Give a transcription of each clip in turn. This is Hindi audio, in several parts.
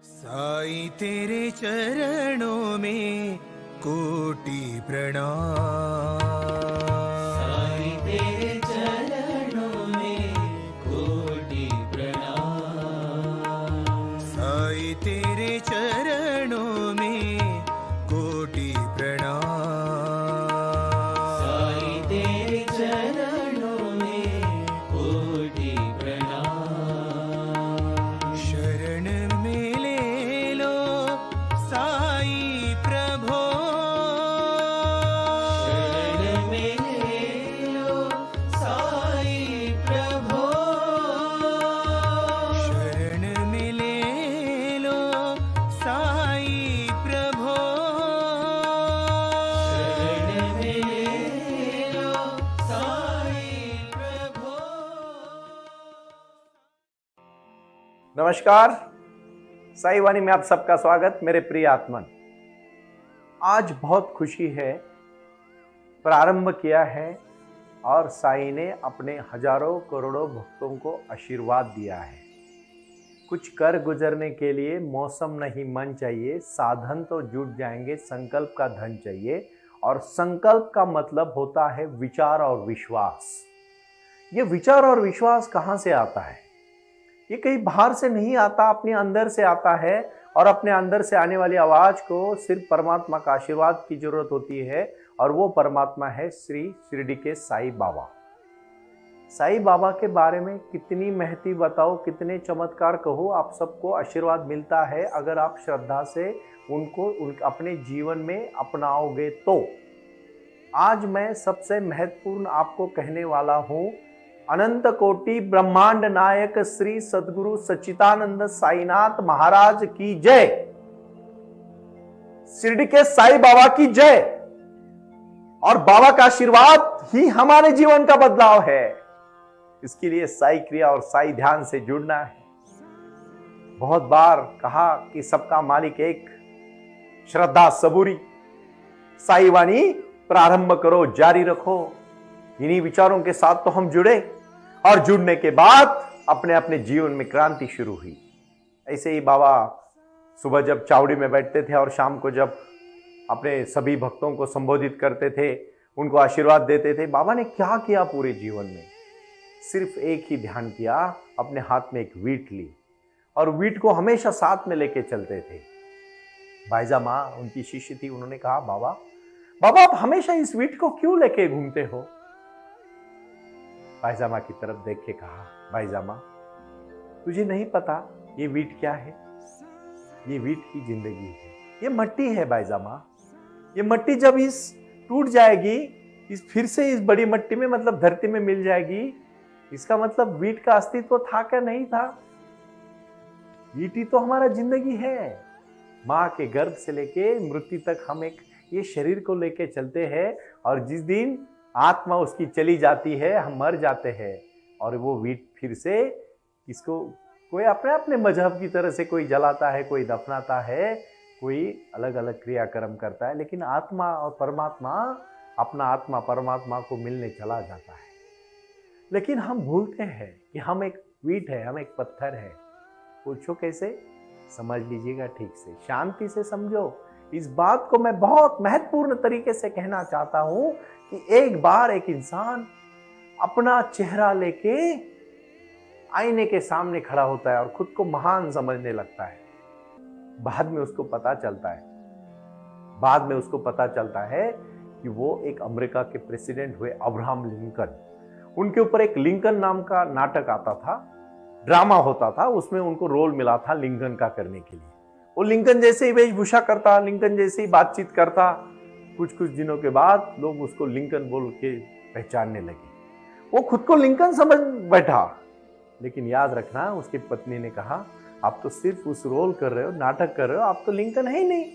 साईं तेरे चरणों में कोटि प्रणाम। साईं तेरे चरणों में कोटि प्रणाम। साईं तेरे चरणों में कोटि प्रणाम। साईं तेरे चरणों में कोटि प्रणाम। शरण में ले लो साईं प्रभो। शरण में ले लो साईं प्रभो। शरण में ले लो साईं प्रभो। शरण में ले लो साईं प्रभो। नमस्कार, साई वाणी में आप सबका स्वागत। मेरे प्रिय आत्मन, आज बहुत खुशी है, प्रारंभ किया है और साई ने अपने हजारों करोड़ों भक्तों को आशीर्वाद दिया है। कुछ कर गुजरने के लिए मौसम नहीं मन चाहिए, साधन तो जुट जाएंगे, संकल्प का धन चाहिए। और संकल्प का मतलब होता है विचार और विश्वास। ये विचार और विश्वास कहाँ से आता है? ये कहीं बाहर से नहीं आता, अपने अंदर से आता है। और अपने अंदर से आने वाली आवाज को सिर्फ परमात्मा का आशीर्वाद की जरूरत होती है, और वो परमात्मा है श्री शिरडी के साईं बाबा। साईं बाबा के बारे में कितनी महती बताओ, कितने चमत्कार कहो, आप सबको आशीर्वाद मिलता है अगर आप श्रद्धा से उनको अपने जीवन में अपनाओगे तो। आज मैं सबसे महत्वपूर्ण आपको कहने वाला हूं, अनंत कोटि ब्रह्मांड नायक श्री सद्गुरु सच्चिदानंद साईनाथ महाराज की जय। शिरडी के साईं बाबा की जय। और बाबा का आशीर्वाद ही हमारे जीवन का बदलाव है। इसके लिए साई क्रिया और साई ध्यान से जुड़ना है। बहुत बार कहा कि सबका मालिक एक, श्रद्धा सबूरी। साई वाणी प्रारंभ करो, जारी रखो। इन्हीं विचारों के साथ तो हम जुड़े, और जुड़ने के बाद अपने अपने जीवन में क्रांति शुरू हुई। ऐसे ही बाबा सुबह जब चावड़ी में बैठते थे और शाम को जब अपने सभी भक्तों को संबोधित करते थे, उनको आशीर्वाद देते थे। बाबा ने क्या किया पूरे जीवन में? सिर्फ एक ही ध्यान किया, अपने हाथ में एक वीट ली और वीट को हमेशा साथ में लेके चलते थे। बाईजा माँ उनकी शिष्य थी, उन्होंने कहा, बाबा आप हमेशा इस वीट को क्यों लेके घूमते हो? बाईजा माँ की तरफ देख के कहा, बाईजा माँ तुझे नहीं पता ये वीट क्या है? ये वीट की जिंदगी है, ये मट्टी है बाईजा माँ। ये मट्टी जब इस टूट जाएगी, इस फिर से इस बड़ी मट्टी में मतलब धरती में मिल जाएगी। इसका मतलब वीट का अस्तित्व था क्या? नहीं था। वीट ही तो हमारा जिंदगी है। माँ के गर्भ से लेके मृत्यु तक हम एक ये शरीर को लेके चलते हैं, और जिस दिन आत्मा उसकी चली जाती है, हम मर जाते हैं। और वो वीट फिर से इसको कोई अपने अपने मजहब की तरह से कोई जलाता है, कोई दफनाता है, कोई अलग अलग क्रियाक्रम करता है, लेकिन आत्मा और परमात्मा, अपना आत्मा परमात्मा को मिलने चला जाता है। लेकिन हम भूलते हैं कि हम एक वीट है, हम एक पत्थर है। पूछो कैसे? समझ लीजिएगा ठीक से, शांति से समझो। इस बात को मैं बहुत महत्वपूर्ण तरीके से कहना चाहता हूं कि एक बार एक इंसान अपना चेहरा लेके आईने के सामने खड़ा होता है और खुद को महान समझने लगता है। बाद में उसको पता चलता है कि वो एक अमेरिका के प्रेसिडेंट हुए अब्राहम लिंकन। उनके ऊपर एक लिंकन नाम का नाटक आता था, ड्रामा होता था, उसमें उनको रोल मिला था लिंकन का करने के लिए। वो लिंकन जैसे ही वेशभूषा करता, लिंकन जैसे ही बातचीत करता, कुछ दिनों के बाद लोग उसको लिंकन बोल के पहचानने लगे। वो खुद को लिंकन समझ बैठा। लेकिन याद रखना, उसकी पत्नी ने कहा, आप तो सिर्फ उस रोल कर रहे हो, नाटक कर रहे हो, आप तो लिंकन है ही नहीं।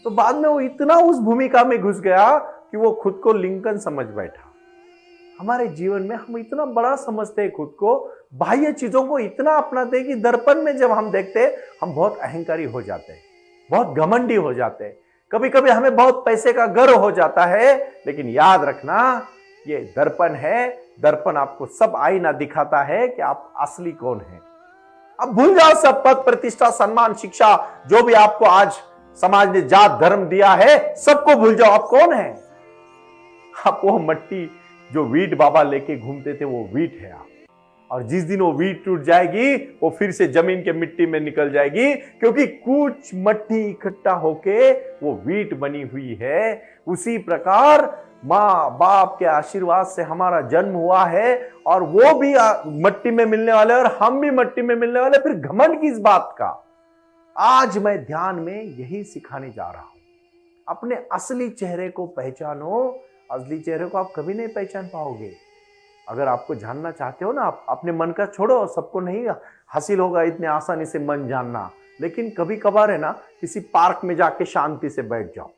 तो बाद में वो इतना उस भूमिका में घुस गया कि वो खुद को लिंकन समझ बैठा। हमारे जीवन में हम इतना बड़ा समझते हैं खुद को, बाह्य चीजों को इतना अपनाते हैं कि दर्पण में जब हम देखते हैं हम बहुत अहंकारी हो जाते हैं, बहुत घमंडी हो जाते हैं। कभी कभी हमें बहुत पैसे का गर्व हो जाता है। लेकिन याद रखना, ये दर्पण है। दर्पण आपको सब आईना दिखाता है कि आप असली कौन है। अब भूल जाओ सब पद प्रतिष्ठा सम्मान शिक्षा जो भी आपको आज समाज ने जात धर्म दिया है, सबको भूल जाओ। आप कौन है? आप वो मट्टी जो वीट बाबा लेके घूमते थे, वो वीट है आप। और जिस दिन वो वीट टूट जाएगी, वो फिर से जमीन के मिट्टी में निकल जाएगी, क्योंकि कुछ मट्टी इकट्ठा होके वो वीट बनी हुई है। उसी प्रकार माँ बाप के आशीर्वाद से हमारा जन्म हुआ है, और वो भी मट्टी में मिलने वाले, और हम भी मट्टी में मिलने वाले। फिर घमंड किस बात का? आज मैं ध्यान में यही सिखाने जा रहा हूं। अपने असली चेहरे को पहचानो। असली चेहरे को आप कभी नहीं पहचान पाओगे। अगर आपको जानना चाहते हो ना, आप अपने मन का छोड़ो, सबको नहीं हासिल होगा इतने आसानी से मन जानना, लेकिन कभी कभार है ना, किसी पार्क में जाके शांति से बैठ जाओ,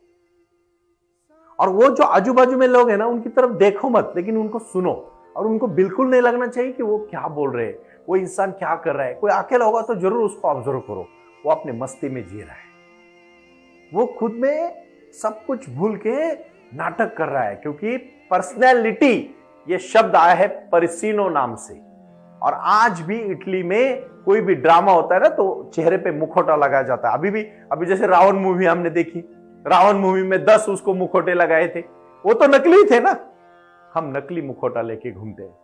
और वो जो आजू बाजू में लोग हैं ना, उनकी तरफ देखो मत, लेकिन उनको सुनो। और उनको बिल्कुल नहीं लगना चाहिए कि वो क्या बोल रहे हैं, वो इंसान क्या कर रहा है। कोई अकेला होगा तो जरूर उसको ऑब्जर्व करो, वो अपने मस्ती में जी रहा है, वो खुद में सब कुछ भूल के नाटक कर रहा है। क्योंकि पर्सनैलिटी ये शब्द आया है परिसीनो नाम से। और आज भी इटली में कोई भी ड्रामा होता है ना, तो चेहरे पे मुखौटा लगाया जाता है। अभी जैसे रावण मूवी हमने देखी, रावण मूवी में 10 उसको मुखौटे लगाए थे, वो तो नकली थे ना। हम नकली मुखौटा लेके घूमते हैं।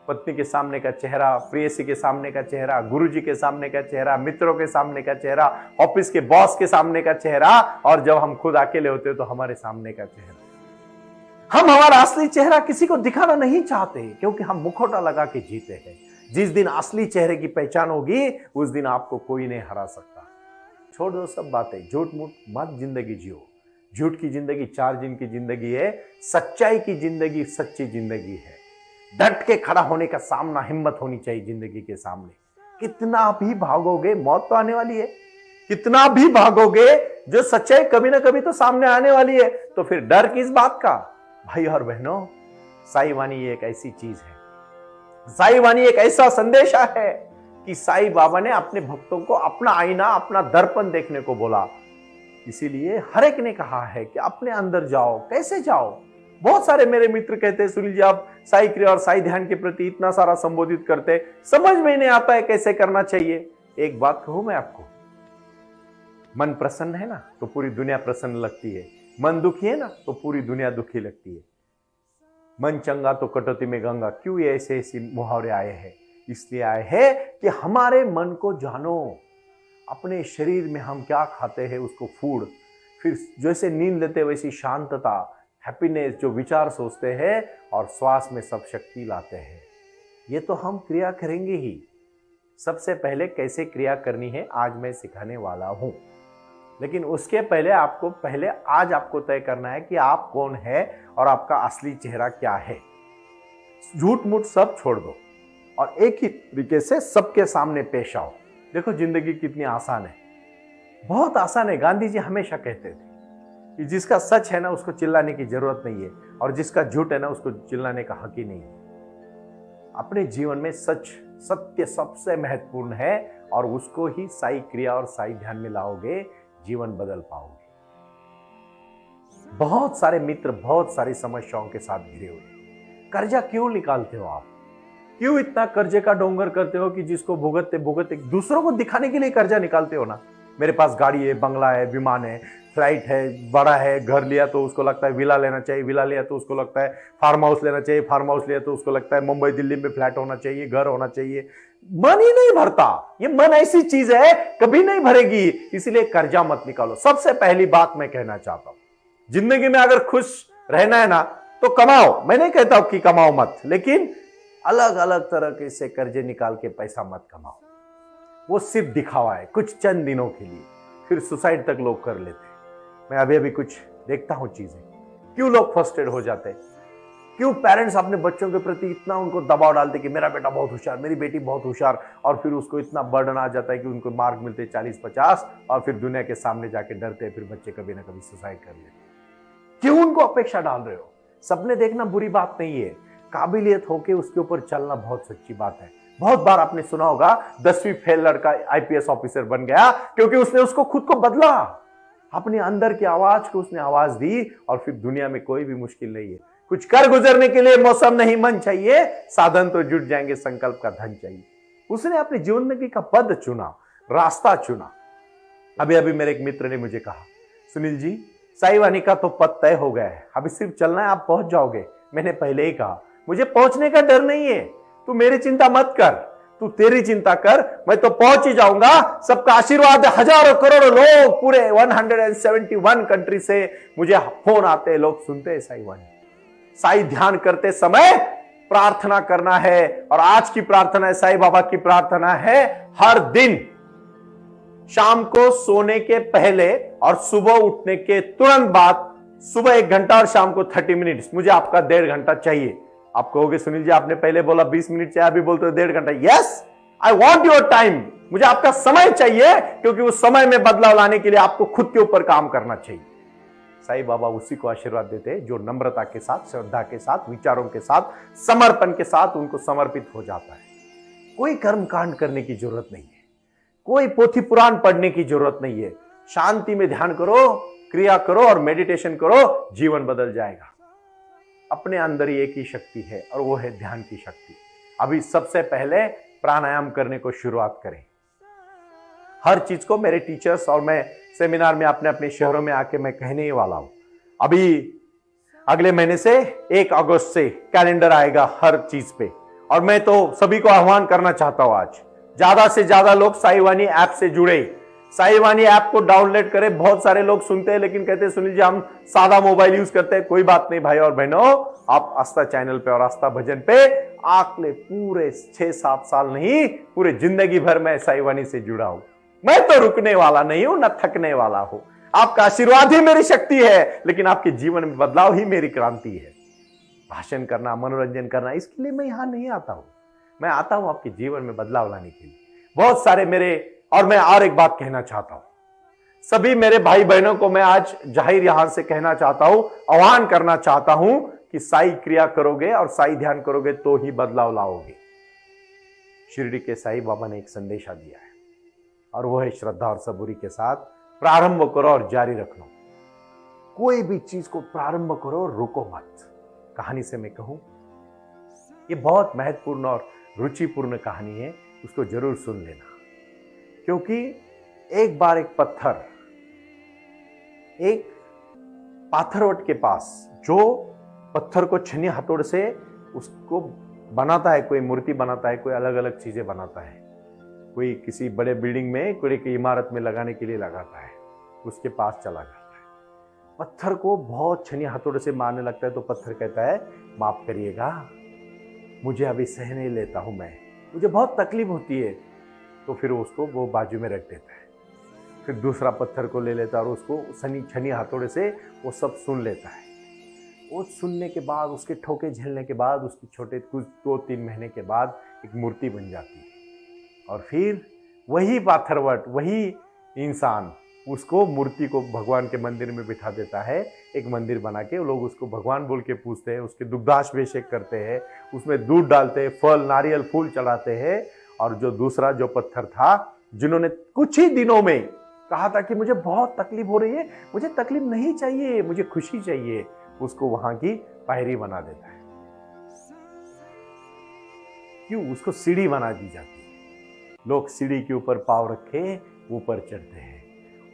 पत्नी के सामने का चेहरा, प्रेयसी के सामने का चेहरा, गुरुजी के सामने का चेहरा, मित्रों के सामने का चेहरा, ऑफिस के बॉस के सामने का चेहरा, और जब हम खुद अकेले होते हैं तो हमारे सामने का चेहरा। हम हमारा असली चेहरा किसी को दिखाना नहीं चाहते, क्योंकि हम मुखौटा लगा के जीते हैं। जिस दिन असली चेहरे की पहचान होगी, उस दिन आपको कोई नहीं हरा सकता। छोड़ दो सब बातें, झूठ मूठ मत जिंदगी जियो। झूठ की जिंदगी 4 दिन की जिंदगी है, सच्चाई की जिंदगी सच्ची जिंदगी है। डट के खड़ा होने का सामना, हिम्मत होनी चाहिए जिंदगी के सामने। कितना भी भागोगे, मौत तो आने वाली है। कितना भी भागोगे, जो सच्चाई कभी ना कभी तो सामने आने वाली है। तो फिर डर किस बात का? भाई और बहनों, साई वाणी एक ऐसी चीज है, साई वाणी एक ऐसा संदेशा है कि साई बाबा ने अपने भक्तों को अपना आईना, अपना दर्पण देखने को बोला। इसीलिए हर एक ने कहा है कि अपने अंदर जाओ। कैसे जाओ? बहुत सारे मेरे मित्र कहते हैं, सुनील जी आप साई क्रिया और साई ध्यान के प्रति इतना सारा संबोधित करते, समझ में नहीं आता है कैसे करना चाहिए। एक बात कहूं मैं आपको, मन प्रसन्न है ना तो पूरी दुनिया प्रसन्न लगती है, मन दुखी है ना तो पूरी दुनिया दुखी लगती है। मन चंगा तो कटौती में गंगा। क्यों ये ऐसे मुहावरे आए हैं? इसलिए आए हैं कि हमारे मन को जानो। अपने शरीर में हम क्या खाते हैं उसको फूड, फिर जैसे नींद लेते वैसी शांतता, हैप्पीनेस, जो विचार सोचते हैं, और श्वास में सब शक्ति लाते हैं। ये तो हम क्रिया करेंगे ही। सबसे पहले कैसे क्रिया करनी है आज मैं सिखाने वाला हूं, लेकिन उसके पहले आज आपको तय करना है कि आप कौन है और आपका असली चेहरा क्या है। झूठ मूठ सब छोड़ दो और एक ही तरीके से सबके सामने पेश आओ। देखो जिंदगी कितनी आसान है, बहुत आसान है। गांधी जी हमेशा कहते थे कि जिसका सच है ना उसको चिल्लाने की जरूरत नहीं है, और जिसका झूठ है ना उसको चिल्लाने का हक ही नहीं है। अपने जीवन में सच, सत्य सबसे महत्वपूर्ण है, और उसको ही साई क्रिया और साई ध्यान में लाओगे, जीवन बदल पाओगे। बहुत सारे मित्र बहुत सारी समस्याओं के साथ घिरे हुए। कर्जा क्यों निकालते हो आप? क्यों इतना कर्जे का डोंगर करते हो कि जिसको भुगतते भुगतते दूसरों को दिखाने के लिए कर्जा निकालते हो ना। मेरे पास गाड़ी है, बंगला है, विमान है, फ्लाइट है, बड़ा है, घर लिया तो उसको लगता है विला लेना चाहिए, विला लिया तो उसको लगता है फार्म हाउस लेना चाहिए, फार्म हाउस लिया तो उसको लगता है मुंबई दिल्ली में फ्लैट होना चाहिए, घर होना चाहिए। मन ही नहीं भरता। ये मन ऐसी चीज है कभी नहीं भरेगी, इसलिए कर्जा मत निकालो। सबसे पहली बात मैं कहना चाहता हूं, जिंदगी में अगर खुश रहना है ना तो कमाओ। मैं नहीं कहता कि कमाओ मत, लेकिन अलग अलग तरह के से कर्जे निकाल के पैसा मत कमाओ। वो सिर्फ दिखावा है कुछ चंद दिनों के लिए, फिर सुसाइड तक लोग कर लेते हैं। मैं अभी कुछ देखता हूं चीजें, क्यों लोग फ्रस्ट्रेट हो जाते हैं, क्यों पेरेंट्स अपने बच्चों के प्रति इतना उनको दबाव डालते कि मेरा बेटा बहुत होशियार, मेरी बेटी बहुत होशियार, और फिर उसको इतना बर्डन आ जाता है कि उनको मार्क मिलते 40-50, और फिर दुनिया के सामने जाके डरते हैं, फिर बच्चे कभी ना कभी सुसाइड कर लेते। क्यों उनको अपेक्षा डाल रहे हो? सपने देखना बुरी बात नहीं है, काबिलियत होके उसके ऊपर चलना बहुत सच्ची बात है। बहुत बार आपने सुना होगा 10वीं फेल लड़का IPS ऑफिसर बन गया क्योंकि उसने उसको खुद को बदला, अपने अंदर की आवाज को उसने आवाज दी, और फिर दुनिया में कोई भी मुश्किल नहीं है। कुछ कर गुजरने के लिए मौसम नहीं मन चाहिए, साधन तो जुट जाएंगे, संकल्प का धन चाहिए। उसने अपनी जिंदगी का पद चुना, रास्ता चुना। अभी अभी मेरे एक मित्र ने मुझे कहा, सुनील जी साई वाणी का तो पद तय हो गया है, अभी सिर्फ चलना है, आप पहुंच जाओगे। मैंने पहले ही कहा मुझे पहुंचने का डर नहीं है, तू मेरी चिंता मत कर, तू तेरी चिंता कर, मैं तो पहुंच ही जाऊंगा। सबका आशीर्वाद है, हजारों करोड़ों लोग पूरे 171 कंट्री से मुझे फोन आते हैं, लोग सुनते हैं साई वाणी। साई ध्यान करते समय प्रार्थना करना है, और आज की प्रार्थना है, साई बाबा की प्रार्थना है, हर दिन शाम को सोने के पहले और सुबह उठने के तुरंत बाद, सुबह 1 घंटा और शाम को 30 मिनट, मुझे आपका 1.5 घंटा चाहिए। आप कहोगे सुनील जी आपने पहले बोला 20 मिनट चाहिए, अभी बोलते हो 1.5 घंटा। Yes, I want your time, मुझे आपका समय चाहिए, क्योंकि उस समय में बदलाव लाने के लिए आपको खुद के ऊपर काम करना चाहिए। साईं बाबा उसी को आशीर्वाद देते हैं जो नम्रता के साथ, श्रद्धा के साथ, विचारों के साथ, समर्पण के साथ उनको समर्पित हो जाता है। कोई कर्म कांड करने की जरूरत नहीं है, कोई पोथी पुराण पढ़ने की जरूरत नहीं है। शांति में ध्यान करो, क्रिया करो और मेडिटेशन करो, जीवन बदल जाएगा। अपने अंदर ही एक ही शक्ति है और वो है ध्यान की शक्ति। अभी सबसे पहले प्राणायाम करने को शुरुआत करें। हर चीज को मेरे टीचर्स और मैं सेमिनार में अपने अपने शहरों में आके मैं कहने ही वाला हूं। अभी अगले महीने से 1 अगस्त से कैलेंडर आएगा हर चीज पे, और मैं तो सभी को आह्वान करना चाहता हूं, आज ज्यादा से ज्यादा लोग साई वाणी ऐप से जुड़े, साई वाणी ऐप को डाउनलोड करें। बहुत सारे लोग सुनते हैं लेकिन कहते हैं सुनील जी हम सादा मोबाइल यूज करते हैं। कोई बात नहीं भाई और बहनों, आप आस्था चैनल पे और आस्था भजन पे आकले पूरे 6-7 साल नहीं, पूरे जिंदगी भर मैं साई वाणी से जुड़ा हूं। मैं तो रुकने वाला नहीं हूं, न थकने वाला हूं। आपका आशीर्वाद ही मेरी शक्ति है, लेकिन आपके जीवन में बदलाव ही मेरी क्रांति है। भाषण करना, मनोरंजन करना, इसके लिए मैं यहां नहीं आता हूं। मैं आता हूं आपके जीवन में बदलाव लाने के लिए। बहुत सारे मेरे, और मैं और एक बात कहना चाहता हूं, सभी मेरे भाई बहनों को मैं आज जाहिर यहां से कहना चाहता हूं, आह्वान करना चाहता हूं कि साई क्रिया करोगे और साई ध्यान करोगे तो ही बदलाव लाओगे। शिरडी के साई बाबा ने एक संदेशा दिया है, और वो है श्रद्धा और सबूरी के साथ प्रारंभ करो और जारी रख लो। कोई भी चीज को प्रारंभ करो, रुको मत। कहानी से मैं कहूं, ये बहुत महत्वपूर्ण और रुचिपूर्ण कहानी है, उसको जरूर सुन लेना। क्योंकि एक बार एक पत्थर एक पाथरवट के पास, जो पत्थर को छन्नी हथौड़े से उसको बनाता है, कोई मूर्ति बनाता है, कोई अलग अलग चीजें बनाता है, कोई किसी बड़े बिल्डिंग में, कोई इमारत में लगाने के लिए लगाता है, उसके पास चला जाता है। पत्थर को बहुत छन्नी हथौड़े से मारने लगता है, तो पत्थर कहता है माफ करिएगा, मुझे अभी सह नहीं लेता हूं, मैं, मुझे बहुत तकलीफ होती है। तो फिर उसको वो बाजू में रख देता है। फिर दूसरा पत्थर को ले लेता है और उसको छन्नी हथौड़े से वो सब सुन लेता है। वो सुनने के बाद, उसके ठोके झेलने के बाद, उसकी छोटे कुछ 2-3 महीने के बाद एक मूर्ति बन जाती है। और फिर वही पाथरवट, वही इंसान उसको, मूर्ति को भगवान के मंदिर में बिठा देता है। एक मंदिर बना के लोग उसको भगवान बोल के पूजते हैं, उसके दुग्धाभिषेक करते हैं, उसमें दूध डालते हैं, फल, नारियल, फूल चढ़ाते हैं। और जो दूसरा जो पत्थर था, जिन्होंने कुछ ही दिनों में कहा था कि मुझे बहुत तकलीफ हो रही है, मुझे तकलीफ नहीं चाहिए, मुझे खुशी चाहिए, उसको वहां की पायरी बना देता है। क्यों? उसको सीढ़ी बना दी जाती है। लोग सीढ़ी के ऊपर पांव रखे ऊपर चढ़ते हैं।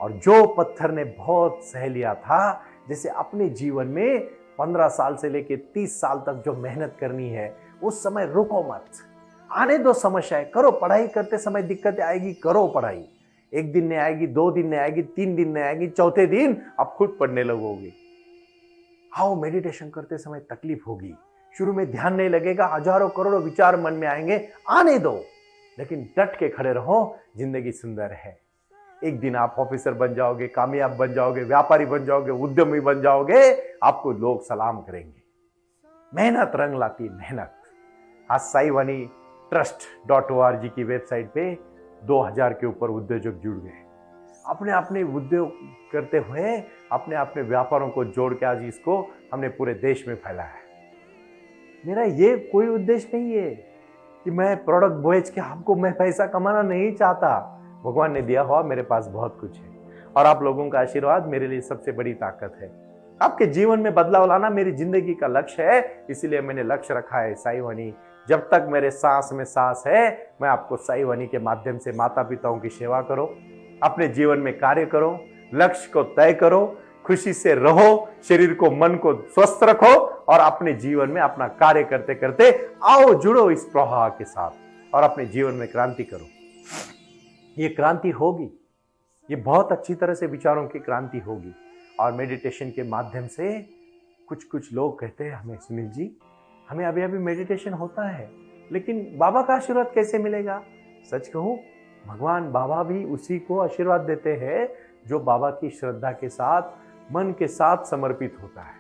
और जो पत्थर ने बहुत सह लिया था, जैसे अपने जीवन में 15 साल से लेकर 30 साल तक जो मेहनत करनी है, उस समय रुको मत, आने दो समस्याएं, करो। पढ़ाई करते समय दिक्कतें आएगी, करो पढ़ाई। 1 दिन नहीं आएगी, 2 दिन नहीं आएगी, 3 दिन नहीं आएगी, चौथे दिन आप खुद पढ़ने लगोगे। आओ, मेडिटेशन करते समय तकलीफ होगी, शुरू में ध्यान नहीं लगेगा, हजारों करोड़ों विचार मन में आएंगे, आने दो, लेकिन डट के खड़े रहो, जिंदगी सुंदर है। एक दिन आप ऑफिसर बन जाओगे, कामयाब बन जाओगे, व्यापारी बन जाओगे, उद्यमी बन जाओगे, आपको लोग सलाम करेंगे। मेहनत रंग लाती, मेहनत। आज साई वाणी trust.org की वेबसाइट पे 2000 के ऊपर उद्योजक जुड़ गए। अपने अपने उद्योग करते हुए अपने अपने व्यापारों को जोड़ के आज इसको हमने पूरे देश में फैलाया है। मेरा ये कोई उद्देश्य नहीं है कि मैं प्रोडक्ट बेच के आपको मैं पैसा कमाना नहीं चाहता। भगवान ने दिया हुआ मेरे पास बहुत कुछ है, और आप लोगों का आशीर्वाद मेरे लिए सबसे बड़ी ताकत है। आपके जीवन में बदलाव लाना मेरी जिंदगी का लक्ष्य है, इसीलिए मैंने लक्ष्य रखा है साई वाणी जब तक मेरे सांस में सांस है, मैं आपको साई वाणी के माध्यम से माता पिताओं की सेवा करो, अपने जीवन में कार्य करो, लक्ष्य को तय करो, खुशी से रहो, शरीर को मन को स्वस्थ रखो और अपने जीवन में अपना कार्य करते करते आओ जुड़ो इस प्रवाह के साथ और अपने जीवन में क्रांति करो। ये क्रांति होगी, ये बहुत अच्छी तरह से विचारों की क्रांति होगी। और मेडिटेशन के माध्यम से कुछ लोग कहते हैं हमें, सुनील जी हमें अभी अभी मेडिटेशन होता है, लेकिन बाबा का आशीर्वाद कैसे मिलेगा? सच कहूं, भगवान बाबा भी उसी को आशीर्वाद देते हैं जो बाबा की श्रद्धा के साथ, मन के साथ समर्पित होता है।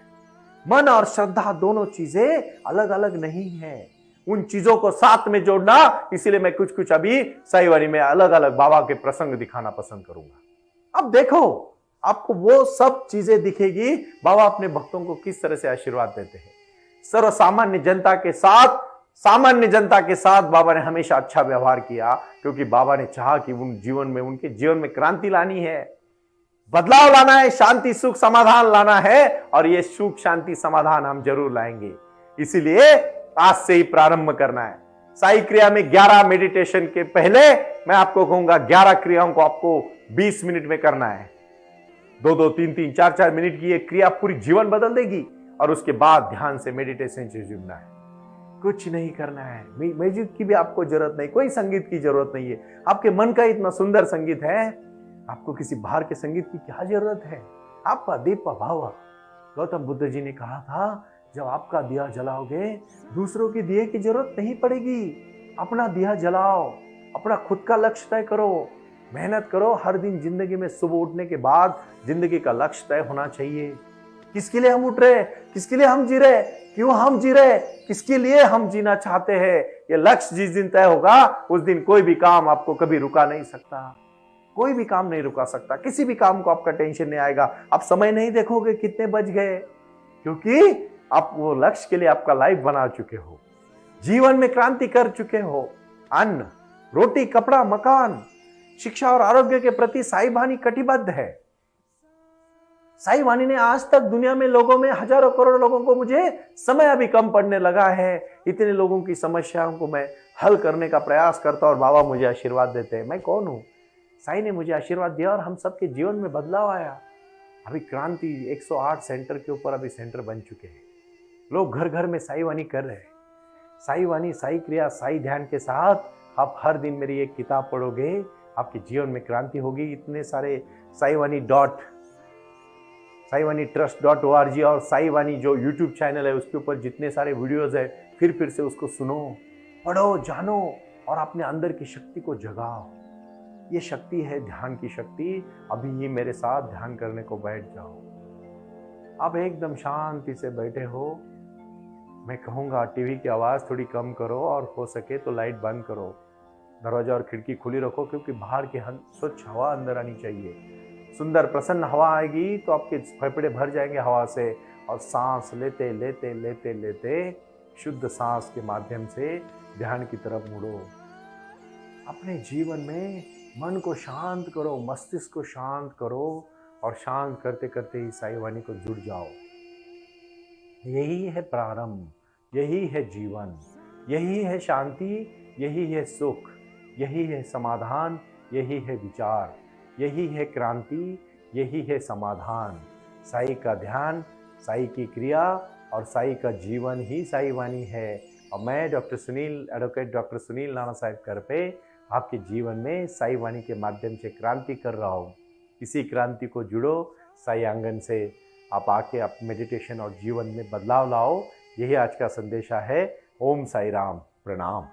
मन और श्रद्धा दोनों चीजें अलग अलग नहीं है, उन चीजों को साथ में जोड़ना। इसीलिए मैं कुछ अभी साई वाणी में अलग अलग बाबा के प्रसंग दिखाना पसंद करूंगा। अब देखो, आपको वो सब चीजें दिखेगी बाबा अपने भक्तों को किस तरह से आशीर्वाद देते हैं। सर्वसामान्य जनता के साथ, सामान्य जनता के साथ बाबा ने हमेशा अच्छा व्यवहार किया, क्योंकि बाबा ने चाहा कि उनके जीवन में क्रांति लानी है, बदलाव लाना है, शांति सुख समाधान लाना है, और ये सुख शांति समाधान हम जरूर लाएंगे। इसीलिए आज से ही प्रारंभ करना है। साई क्रिया में 11 मेडिटेशन के पहले मैं आपको कहूंगा 11 क्रियाओं को आपको 20 मिनट में करना है। 2-2, 3-3, 4-4 मिनट की ये क्रिया पूरी जीवन बदल देगी। और उसके बाद ध्यान से मेडिटेशन से जुड़ना है, कुछ नहीं करना है। म्यूजिक की भी आपको जरूरत नहीं, कोई संगीत की जरूरत नहीं है। आपके मन का इतना सुंदर संगीत है, आपको किसी बाहर के संगीत की क्या जरूरत है? आपका दीप भाव। गौतम बुद्ध जी ने कहा था, जब आपका दिया जलाओगे दूसरों के दिए की जरूरत नहीं पड़ेगी। अपना दिया जलाओ, अपना खुद का लक्ष्य तय करो, मेहनत करो। हर दिन जिंदगी में सुबह उठने के बाद जिंदगी का लक्ष्य तय होना चाहिए। किसके लिए हम उठ रहे, किसके लिए हम जी रहे, क्यों हम जी रहे, किसके लिए हम जीना चाहते हैं, ये लक्ष्य जिस दिन तय होगा उस दिन कोई भी काम आपको कभी रुका नहीं सकता। कोई भी काम नहीं रुका सकता, किसी भी काम को आपका टेंशन नहीं आएगा। आप समय नहीं देखोगे कितने बज गए, क्योंकि आप वो लक्ष्य के लिए आपका लाइफ बना चुके हो, जीवन में क्रांति कर चुके हो। अन्न, रोटी, कपड़ा, मकान, शिक्षा और आरोग्य के प्रति साई वाणी कटिबद्ध है। साई वाणी ने आज तक दुनिया में लोगों में, हजारों करोड़ लोगों को, मुझे समय अभी कम पड़ने लगा है, इतने लोगों की समस्याओं को मैं हल करने का प्रयास करता और बाबा मुझे आशीर्वाद देते हैं। मैं कौन हूं? साई ने मुझे आशीर्वाद दिया और हम सबके जीवन में बदलाव आया। अभी क्रांति 108 सेंटर के ऊपर अभी सेंटर बन चुके हैं। लोग घर घर में साई वाणी कर रहे हैं। साई वाणी, साई क्रिया, साई ध्यान के साथ आप हर दिन मेरी एक किताब पढ़ोगे, आपके जीवन में क्रांति होगी। इतने सारे साईवाणी trust.org और साई वाणी जो YouTube चैनल है उसके ऊपर जितने सारे वीडियोस है, फिर से उसको सुनो, पढ़ो, जानो और अपने अंदर की शक्ति को जगाओ। ये शक्ति है ध्यान की शक्ति। अभी ही मेरे साथ ध्यान करने को बैठ जाओ। आप एकदम शांति से बैठे हो। मैं कहूँगा टीवी की आवाज़ थोड़ी कम करो और हो सके तो लाइट बंद करो, दरवाजा और खिड़की खुली रखो, क्योंकि बाहर की स्वच्छ हवा अंदर आनी चाहिए। सुंदर प्रसन्न हवा आएगी तो आपके फेफड़े भर जाएंगे हवा से, और सांस लेते लेते लेते लेते शुद्ध सांस के माध्यम से ध्यान की तरफ मुड़ो। अपने जीवन में मन को शांत करो, मस्तिष्क को शांत करो और शांत करते करते ही साई वाणी को जुड़ जाओ। यही है प्रारंभ, यही है जीवन, यही है शांति, यही है सुख, यही है समाधान, यही है विचार, यही है क्रांति, यही है समाधान। साई का ध्यान, साई की क्रिया और साई का जीवन ही साई वाणी है। और मैं doctor Sunil, advocate doctor Sunil Nana Saheb Karpe आपके जीवन में साई वाणी के माध्यम से क्रांति कर रहा हूँ। इसी क्रांति को जुड़ो, साई आंगन से आप आके आप मेडिटेशन और जीवन में बदलाव लाओ। यही आज का संदेशा है। ओम साई राम, प्रणाम।